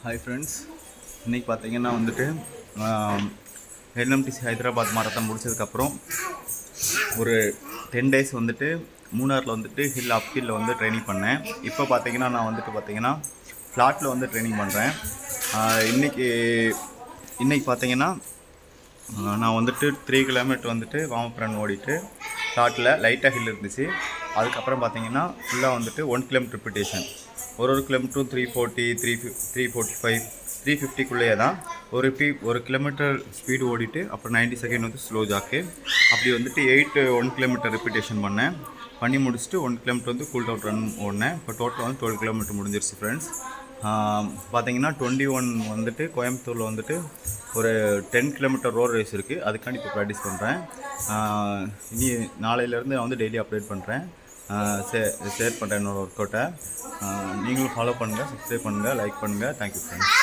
Hi friends, இன்றைக்கி பார்த்தீங்கன்னா வந்துட்டு என்எம்டிசி ஹைதராபாத் மாரத்தான் முடிச்சதுக்கப்புறம் ஒரு 10 டேஸ் வந்துட்டு மூணாரில் வந்துட்டு அப்ஹில்லில் வந்து ட்ரைனிங் பண்ணேன். இப்போ பார்த்தீங்கன்னா நான் வந்துட்டு பார்த்தீங்கன்னா ஃப்ளாட்டில் வந்து ட்ரைனிங் பண்ணுறேன். இன்றைக்கி பார்த்தீங்கன்னா நான் வந்துட்டு 3 கிலோமீட்டர் வந்துட்டு வார்ம் ரன் ஓடிட்டு ஃப்ளாட்டில் லைட்டாக ஹில் இருந்துச்சு. அதுக்கப்புறம் பார்த்தீங்கன்னா ஃபுல்லாக வந்துட்டு 1 கிலோமீட்டர் ரிப்பிட்டேஷன். ஒரு கிலோமீட்டரும் 340, 345, 350க்குள்ளேயே தான். ஒரு கிலோமீட்டர் ஸ்பீடு ஓடிட்டு அப்புறம் 90 செகண்ட் வந்து ஸ்லோ ஜாக்கு. அப்படி வந்துட்டு 1 கிலோமீட்டர் ரிப்பிட்டேஷன் பண்ணி முடிச்சுட்டு 1 கிலோமீட்டர் வந்து கூல் டவுன் ரன் ஓடினேன். இப்போ டோட்டல் வந்து 12 கிலோமீட்டர் முடிஞ்சிருச்சு ஃப்ரெண்ட்ஸ். பார்த்தீங்கன்னா 21 வந்துட்டு கோயம்புத்தூரில் வந்துட்டு ஒரு 10 கிலோமீட்டர் ரோட் ரேஸ் இருக்குது. அதுக்காண்டி இப்போ ப்ராக்டிஸ் பண்ணுறேன். இனி நாளையிலேருந்து நான் வந்து டெய்லி அப்டேட் பண்ணுறேன், ஷேர் பண்ணுறேன் என்னோடய ஒர்க் அவுட்டை. நீங்களும் ஃபாலோ பண்ணுங்கள், சப்ஸ்கிரைப் பண்ணுங்கள், லைக் பண்ணுங்கள். Thank you friends.